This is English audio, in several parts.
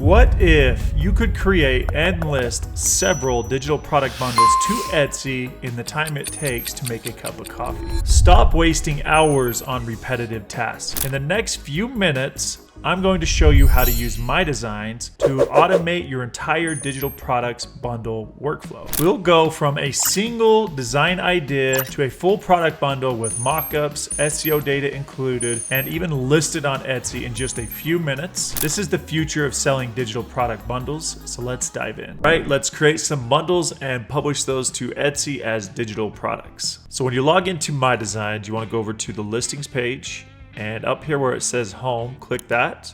What if you could create and list several digital product bundles to Etsy in the time it takes to make a cup of coffee? Stop wasting hours on repetitive tasks. In the next few minutes, I'm going to show you how to use my designs to automate your entire digital products bundle workflow. We'll go from a single design idea to a full product bundle with mockups, SEO data included, and even listed on Etsy in just a few minutes. This is the future of selling digital product bundles, so let's dive in. Right, let's create some bundles and publish those to Etsy as digital products. So when you log into My Designs, you want to go over to the listings page. And up here where it says home, click that.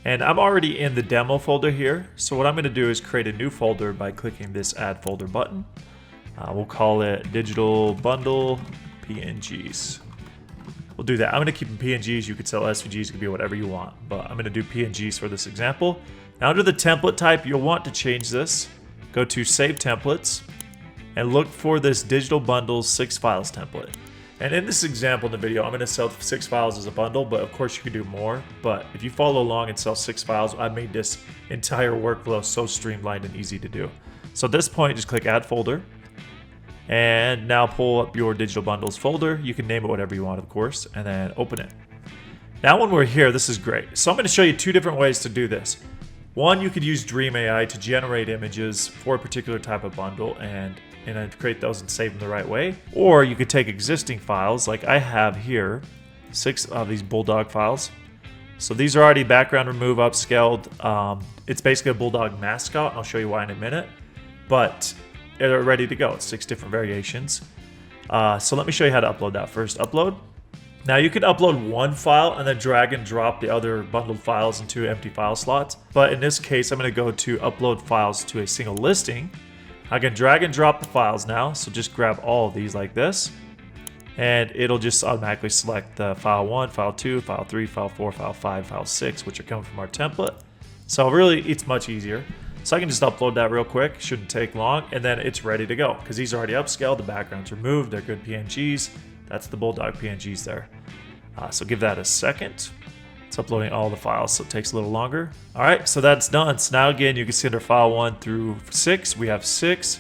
And I'm already in the demo folder here. So what I'm gonna do is create a new folder by clicking this add folder button. We'll call it digital bundle PNGs. We'll do that. I'm gonna keep them PNGs. You could sell SVGs, it could be whatever you want, but I'm gonna do PNGs for this example. Now under the template type, you'll want to change this. Go to save templates and look for this digital bundles 6 files template. And in this example in the video, I'm going to sell 6 files as a bundle, but of course you can do more. But if you follow along and sell 6 files, I made this entire workflow so streamlined and easy to do. So at this point, just click add folder. And now pull up your digital bundles folder. You can name it whatever you want, of course, and then open it. Now when we're here, this is great. So I'm going to show you 2 different ways to do this. One, you could use Dream AI to generate images for a particular type of bundle and create those and save them the right way. Or you could take existing files, like I have here, 6 of these Bulldog files. So these are already background remove, upscaled. It's basically a Bulldog mascot. I'll show you why in a minute. But they're ready to go. It's 6 different variations. So let me show you how to upload that first. Upload. Now you can upload one file and then drag and drop the other bundled files into empty file slots. But in this case, I'm going to go to upload files to a single listing. I can drag and drop the files now, so just grab all of these like this, and it'll just automatically select the file 1, file 2, file 3, file 4, file 5, file 6, which are coming from our template. So really, it's much easier. So I can just upload that real quick, shouldn't take long, and then it's ready to go, because these are already upscaled, the background's removed, they're good PNGs. That's the Bulldog PNGs there. So give that a second. It's uploading all the files, so it takes a little longer. All right, so that's done. So now again, you can see under file 1 through 6, we have 6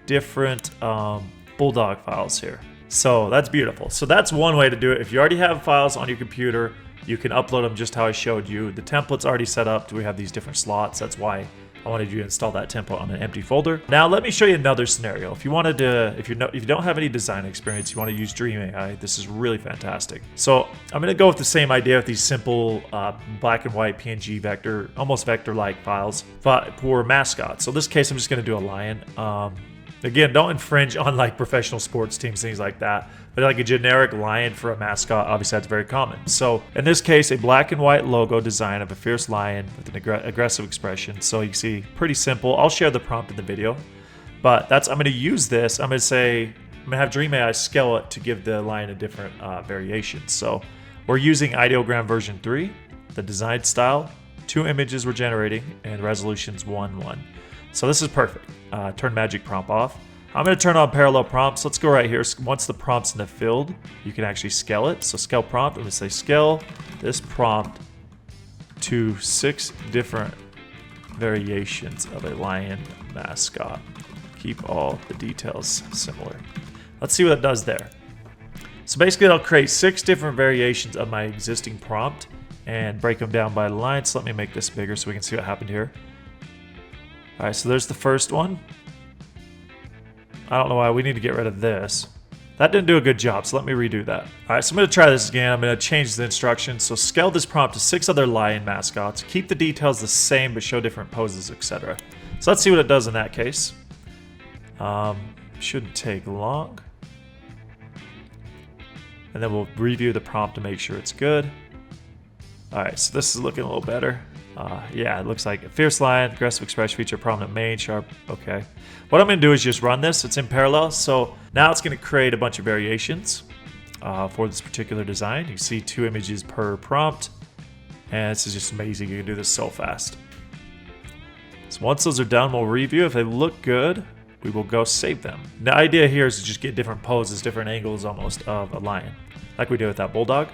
different Bulldog files here. So that's beautiful. So that's one way to do it. If you already have files on your computer, you can upload them just how I showed you. The template's already set up. We have these different slots. That's why I wanted you to install that template on an empty folder. Now let me show you another scenario. If you wanted to, if you don't have any design experience, you want to use Dream AI, this is really fantastic. So I'm going to go with the same idea with these simple black and white PNG vector, almost vector-like files, but for mascots. So in this case, I'm just going to do a lion. Again, don't infringe on like professional sports teams, things like that. But like a generic lion for a mascot, obviously that's very common. So in this case, a black and white logo design of a fierce lion with an aggressive expression. So you can see, pretty simple. I'll share the prompt in the video. But I'm going to use this. I'm going to have Dream AI scale it to give the lion a different variation. So we're using ideogram version 3, the design style, 2 images we're generating, and resolution's 1:1. So this is perfect. Turn magic prompt off. I'm going to turn on parallel prompts. Let's go right here. Once the prompt's in the field, you can actually scale it. So scale prompt, I'm going to say scale this prompt to 6 different variations of a lion mascot. Keep all the details similar. Let's see what it does there. So basically it'll create 6 different variations of my existing prompt and break them down by line. So let me make this bigger so we can see what happened here. All right, so there's the first one. I don't know why we need to get rid of this. That didn't do a good job, so let me redo that. All right, so I'm going to try this again. I'm going to change the instructions. So scale this prompt to 6 other lion mascots. Keep the details the same, but show different poses, etc. So let's see what it does in that case. Shouldn't take long. And then we'll review the prompt to make sure it's good. All right, so this is looking a little better. Yeah, it looks like a fierce lion, aggressive expression, feature prominent mane, sharp. Okay. What I'm going to do is just run this. It's in parallel. So now it's going to create a bunch of variations for this particular design. You see 2 images per prompt. And this is just amazing. You can do this so fast. So once those are done, we'll review. If they look good, we will go save them. The idea here is to just get different poses, different angles almost of a lion, like we did with that Bulldog.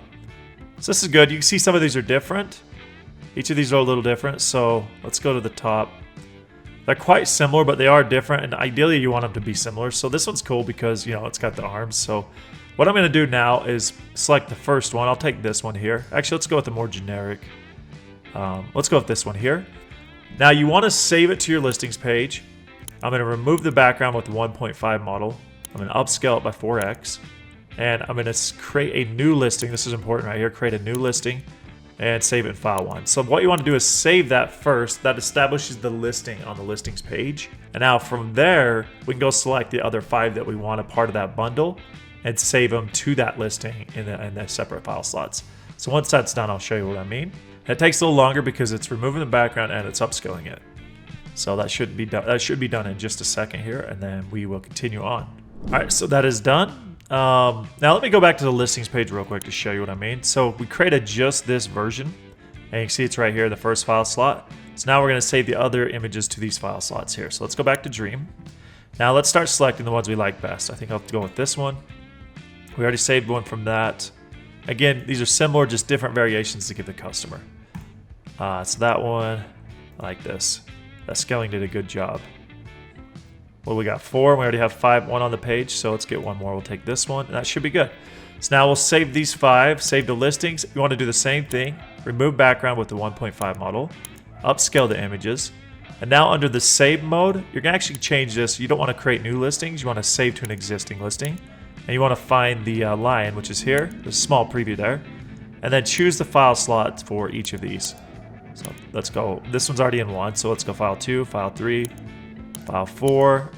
So this is good. You can see some of these are different. Each of these are a little different, so let's go to the top. They're quite similar, but they are different, and ideally you want them to be similar. So this one's cool because, you know, it's got the arms. So what I'm going to do now is select the first one. I'll take this one here. Actually, let's go with the more generic. Let's go with this one here. Now you want to save it to your listings page. I'm going to remove the background with the 1.5 model. I'm going to upscale it by 4x. And I'm going to create a new listing. This is important right here. Create a new listing and save it in file 1. So what you want to do is save that first. That establishes the listing on the listings page. And now from there, we can go select the other 5 that we want a part of that bundle and save them to that listing in the separate file slots. So once that's done, I'll show you what I mean. It takes a little longer because it's removing the background and it's upscaling it. So that should be done. That should be done in just a second here, and then we will continue on. All right, so that is done. Now let me go back to the listings page real quick to show you what I mean. So we created just this version, and you can see it's right here, the first file slot. So now we're going to save the other images to these file slots here. So let's go back to Dream. Now let's start selecting the ones we like best. I think I'll have to go with this one. We already saved one from that. Again, these are similar, just different variations to give the customer. So that one, I like this. That scaling did a good job. Well, we got 4. We already have 5, 1 on the page, so let's get one more. We'll take this one, and that should be good. So now we'll save these 5, save the listings. You want to do the same thing. Remove background with the 1.5 model. Upscale the images. And now under the save mode, you're going to actually change this. You don't want to create new listings. You want to save to an existing listing. And you want to find the lion, which is here. There's a small preview there. And then choose the file slot for each of these. So let's go. This one's already in 1, so let's go file 2, file 3, file 4,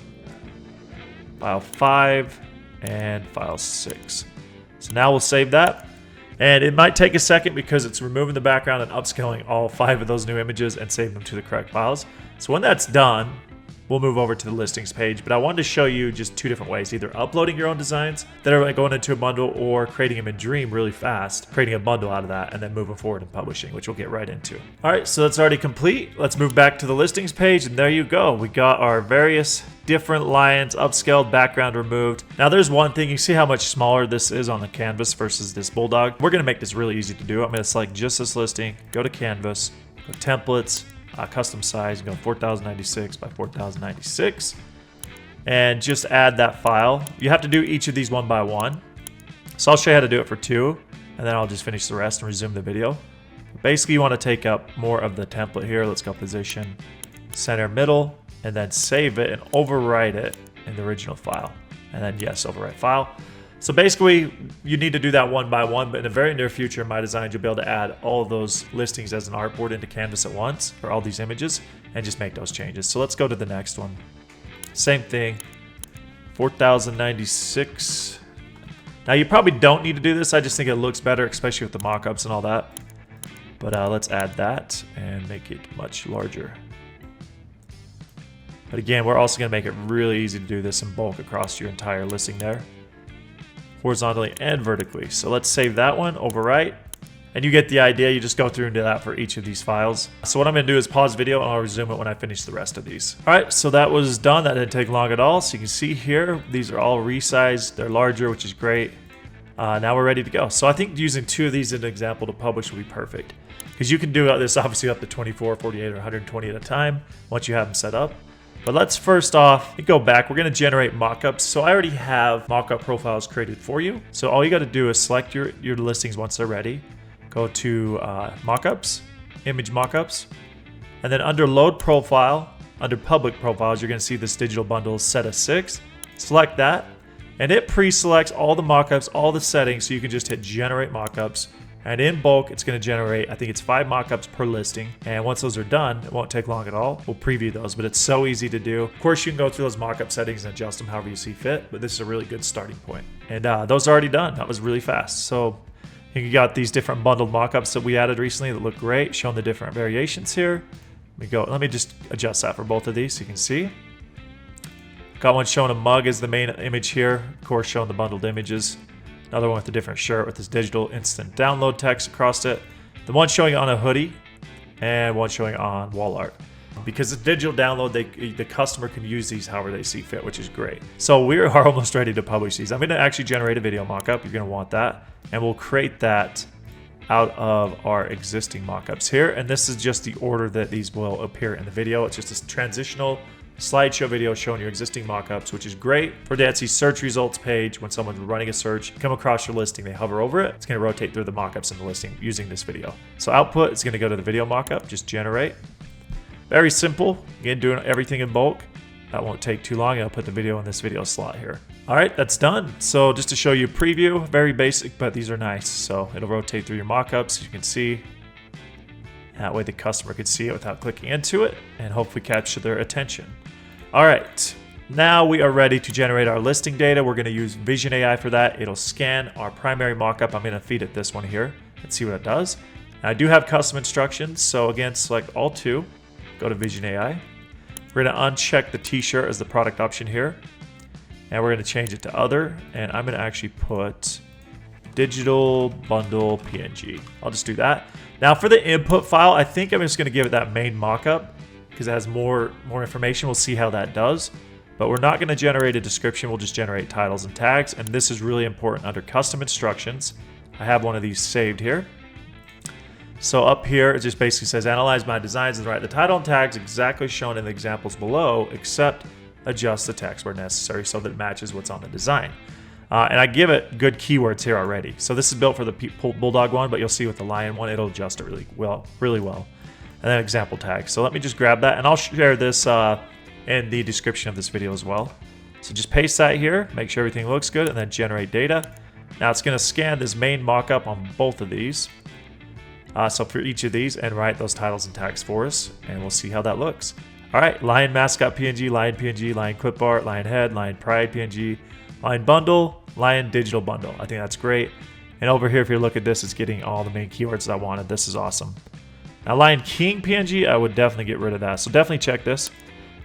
file 5, and file 6. So now we'll save that. And it might take a second because it's removing the background and upscaling all 5 of those new images and save them to the correct files. So when that's done, we'll move over to the listings page. But I wanted to show you just 2 different ways, either uploading your own designs that are going into a bundle or creating them in Dream really fast, creating a bundle out of that, and then moving forward and publishing, which we'll get right into. All right, so that's already complete. Let's move back to the listings page, and there you go. We got our various different lions, upscaled, background removed. Now there's one thing, you see how much smaller this is on the canvas versus this Bulldog. We're gonna make this really easy to do. I'm gonna select just this listing, go to canvas, go templates, custom size, go 4096 by 4096, and just add that file. You have to do each of these one by one. So I'll show you how to do it for 2, and then I'll just finish the rest and resume the video. Basically, you want to take up more of the template here. Let's go position, center, middle, and then save it and overwrite it in the original file. And then yes, overwrite file. So basically, you need to do that one by one, but in the very near future in my designs, you'll be able to add all of those listings as an artboard into Canvas at once, or all these images, and just make those changes. So let's go to the next one. Same thing, 4096. Now you probably don't need to do this. I just think it looks better, especially with the mockups and all that. But let's add that and make it much larger. But again, we're also gonna make it really easy to do this in bulk across your entire listing there, horizontally and vertically. So let's save that one, overwrite, and you get the idea. You just go through and do that for each of these files. So what I'm gonna do is pause video and I'll resume it when I finish the rest of these. All right, so that was done. That didn't take long at all. So you can see here, these are all resized. They're larger, which is great. Now we're ready to go. So I think using 2 of these as an example to publish will be perfect, because you can do this obviously up to 24, 48, or 120 at a time once you have them set up. But let's first off go back. We're going to generate mockups. So I already have mockup profiles created for you. So all you got to do is select your listings once they're ready. Go to mockups, image mockups, and then under load profile, under public profiles, you're going to see this digital bundle set of 6. Select that, and it pre-selects all the mockups, all the settings, so you can just hit generate mockups. And in bulk, it's going to generate, I think it's 5 mockups per listing. And once those are done, it won't take long at all. We'll preview those, but it's so easy to do. Of course, you can go through those mockup settings and adjust them however you see fit, but this is a really good starting point. And those are already done. That was really fast. So you got these different bundled mockups that we added recently that look great, showing the different variations here. Let me just adjust that for both of these so you can see. Got one showing a mug as the main image here, of course showing the bundled images. Another one with a different shirt with this digital instant download text across it. The one showing on a hoodie, and one showing on wall art. Because it's digital download, the customer can use these however they see fit, which is great. So we are almost ready to publish these. I'm going to actually generate a video mockup. You're going to want that, and we'll create that out of our existing mockups here. And this is just the order that these will appear in the video. It's just a transitional slideshow video showing your existing mockups, which is great for the Etsy search results page. When someone's running a search, come across your listing, they hover over it, it's going to rotate through the mockups in the listing using this video. So output is going to go to the video mockup, just generate. Very simple. Again, doing everything in bulk. That won't take too long. I'll put the video in this video slot here. All right, that's done. So just to show you a preview, very basic, but these are nice. So it'll rotate through your mockups, you can see. That way the customer can see it without clicking into it and hopefully capture their attention. All right, now we are ready to generate our listing data. We're gonna use Vision AI for that. It'll scan our primary mockup. I'm gonna feed it this one here and see what it does. Now, I do have custom instructions. So again, select all two, go to Vision AI. We're gonna uncheck the t-shirt as the product option here. And we're gonna change it to other. And I'm gonna actually put digital bundle PNG. I'll just do that. Now for the input file, I think I'm just gonna give it that main mockup because it has more information. We'll see how that does. But we're not gonna generate a description, we'll just generate titles and tags. And this is really important under custom instructions. I have one of these saved here. So up here, it just basically says, analyze my designs and write the title and tags exactly shown in the examples below, except adjust the text where necessary so that it matches what's on the design. And I give it good keywords here already. So this is built for the Bulldog one, but you'll see with the Lion one, it'll adjust it really well. And then example tags. So let me just grab that, and I'll share this in the description of this video as well. So just paste that here, make sure everything looks good, and then generate data. Now it's gonna scan this main mockup on both of these. So for each of these, and write those titles and tags for us, and we'll see how that looks. All right, Lion Mascot PNG, Lion PNG, Lion Clip Art, Lion Head, Lion Pride PNG, Lion Bundle, Lion Digital Bundle. I think that's great. And over here, if you look at this, it's getting all the main keywords that I wanted. This is awesome. Now Lion King PNG, I would definitely get rid of that. So definitely check this.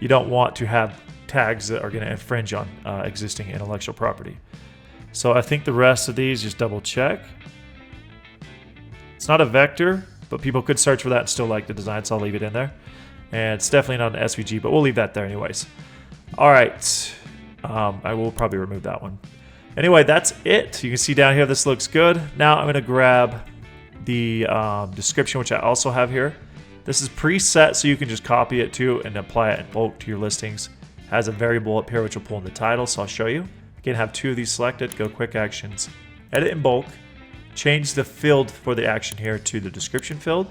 You don't want to have tags that are gonna infringe on existing intellectual property. So I think the rest of these, just double check. It's not a vector, but people could search for that and still like the design, so I'll leave it in there. And it's definitely not an SVG, but we'll leave that there anyways. All right, I will probably remove that one. Anyway, that's it. You can see down here, this looks good. Now I'm gonna grab the description, which I also have here. This is preset, so you can just copy it too and apply it in bulk to your listings. It has a variable up here, which will pull in the title, so I'll show you. Again, have two of these selected, go quick actions, edit in bulk, change the field for the action here to the description field,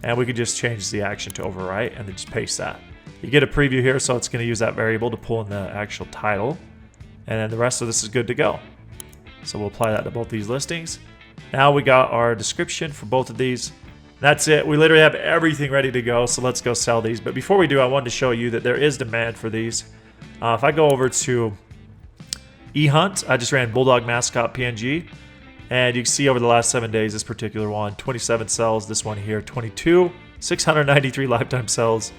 and we could just change the action to overwrite and then just paste that. You get a preview here, so it's going to use that variable to pull in the actual title, and then the rest of this is good to go. So we'll apply that to both these listings. Now we got our description for both of these. That's it. We literally have everything ready to go, so let's go sell these. But before we do, I wanted to show you that there is demand for these. If I go over to eHunt, I just ran Bulldog Mascot PNG. And you can see over the last 7 days, this particular one, 27 sells. This one here, 22, 693 lifetime sells.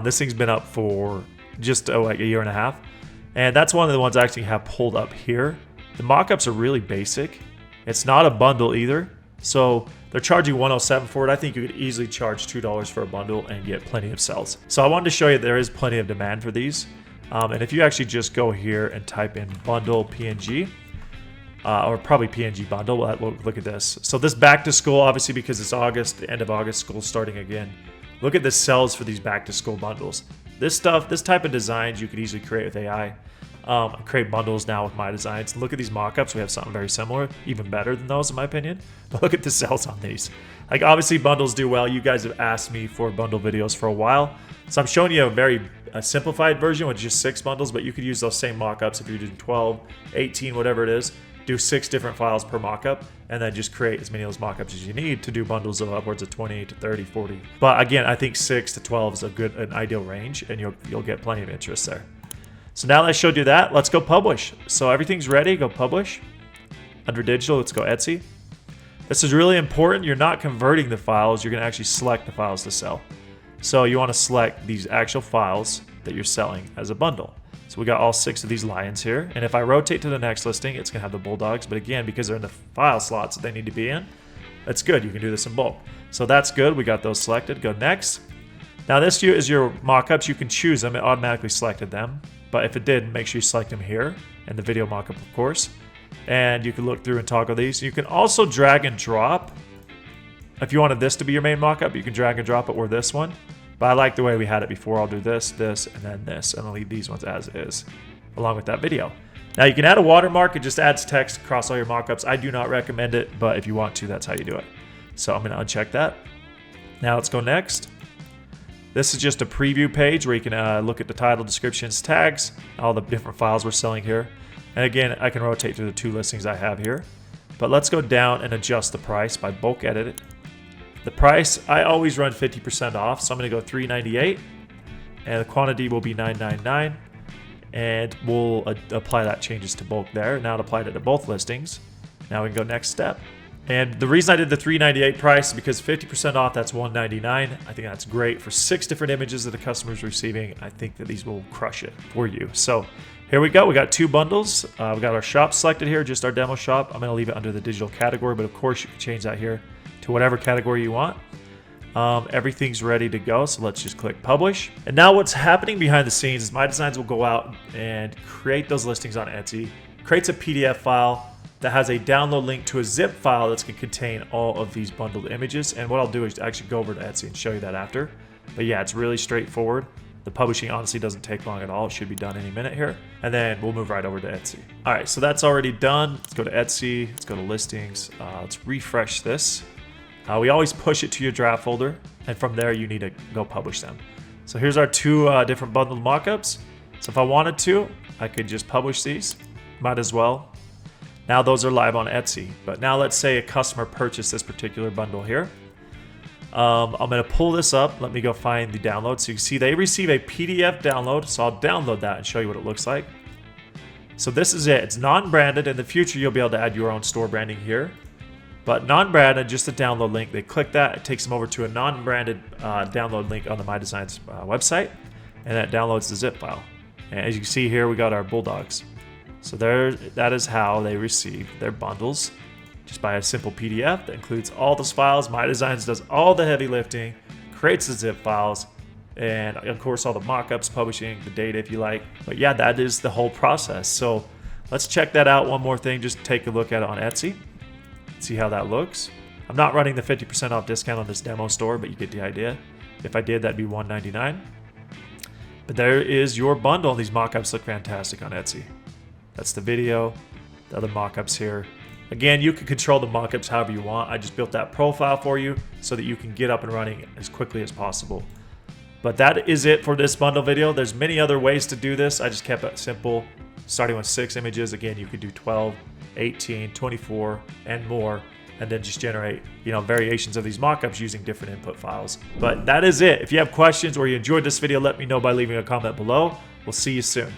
This thing's been up for just like a year and a half. And that's one of the ones I actually have pulled up here. The mockups are really basic. It's not a bundle either. So they're charging $107 for it. I think you could easily charge $2 for a bundle and get plenty of sales. So I wanted to show you there is plenty of demand for these. And if you actually just go here and type in bundle PNG, or probably PNG bundle. Look at this. So this back to school, obviously because it's August, the end of August, school's starting again. Look at the sales for these back to school bundles. This stuff, this type of designs you could easily create with AI. Create bundles now with my designs. Look at these mockups. We have something very similar, even better than those in my opinion. But look at the sales on these. Like obviously bundles do well. You guys have asked me for bundle videos for a while. So I'm showing you a very simplified version with just 6 bundles, but you could use those same mockups if you're doing 12, 18, whatever it is. Do 6 different files per mockup, and then just create as many of those mockups as you need to do bundles of upwards of 20 to 30, 40. But again, I think 6 to 12 is an ideal range, and you'll get plenty of interest there. So now that I showed you that, let's go publish. So everything's ready, go publish. Under digital, let's go Etsy. This is really important. You're not converting the files, you're gonna actually select the files to sell. So you wanna select these actual files that you're selling as a bundle. So we got all 6 of these lions here. And if I rotate to the next listing, it's gonna have the Bulldogs. But again, because they're in the file slots that they need to be in, that's good. You can do this in bulk. So that's good. We got those selected. Go next. Now this is your mockups. You can choose them. It automatically selected them. But if it did, make sure you select them here in the video mockup, of course. And you can look through and toggle these. You can also drag and drop If you wanted this to be your main mockup, you can drag and drop it, or this one. But I like the way we had it before. I'll do this, this, and then this, and I'll leave these ones as is, along with that video. Now you can add a watermark. It just adds text across all your mockups. I do not recommend it, but if you want to, that's how you do it. So I'm going to uncheck that. Now let's go next. This is just a preview page where you can look at the title, descriptions, tags, all the different files we're selling here. And again, I can rotate through the 2 listings I have here. But let's go down and adjust the price by bulk edit it. The price, I always run 50% off, so I'm going to go $3.98, and the quantity will be $9.99, and we'll apply that changes to bulk there. Now it applied it to both listings. Now we can go next step. And the reason I did the $3.98 price is because 50% off, that's $1.99. I think that's great for 6 different images that the customer's receiving. I think that these will crush it for you. So here we go. We got 2 bundles. We got our shop selected here, just our demo shop. I'm going to leave it under the digital category, but of course you can change that here to whatever category you want. Everything's ready to go, so let's just click publish. And now what's happening behind the scenes is My Designs will go out and create those listings on Etsy, creates a PDF file that has a download link to a zip file that's going to contain all of these bundled images. And what I'll do is actually go over to Etsy and show you that after. But yeah, it's really straightforward. The publishing honestly doesn't take long at all. It should be done any minute here. And then we'll move right over to Etsy. All right, so that's already done. Let's go to Etsy. Let's go to listings. Let's refresh this. We always push it to your draft folder, and from there you need to go publish them. So here's our 2 different bundled mockups. So if I wanted to, I could just publish these. Might as well. Now those are live on Etsy. But now let's say a customer purchased this particular bundle here. I'm going to pull this up. Let me go find the download. So you can see they receive a PDF download. So I'll download that and show you what it looks like. So this is it. It's non-branded. In the future, you'll be able to add your own store branding here. But non-branded, just a download link. They click that, it takes them over to a non-branded download link on the My Designs website, and that downloads the zip file. And as you can see here, we got our Bulldogs. So that is how they receive their bundles, just by a simple PDF that includes all those files. My Designs does all the heavy lifting, creates the zip files, and of course all the mockups, publishing, the data if you like. But yeah, that is the whole process. So let's check that out. One more thing, just take a look at it on Etsy. See how that looks. I'm not running the 50% off discount on this demo store, but you get the idea. If I did, that'd be $1.99. But there is your bundle. These mockups look fantastic on Etsy. That's the video, the other mockups here. Again, you can control the mockups however you want. I just built that profile for you so that you can get up and running as quickly as possible. But that is it for this bundle video. There's many other ways to do this. I just kept it simple, starting with 6 images. Again, you could do 12, 18, 24, and more, and then just generate, variations of these mockups using different input files. But that is it. If you have questions or you enjoyed this video, let me know by leaving a comment below. We'll see you soon.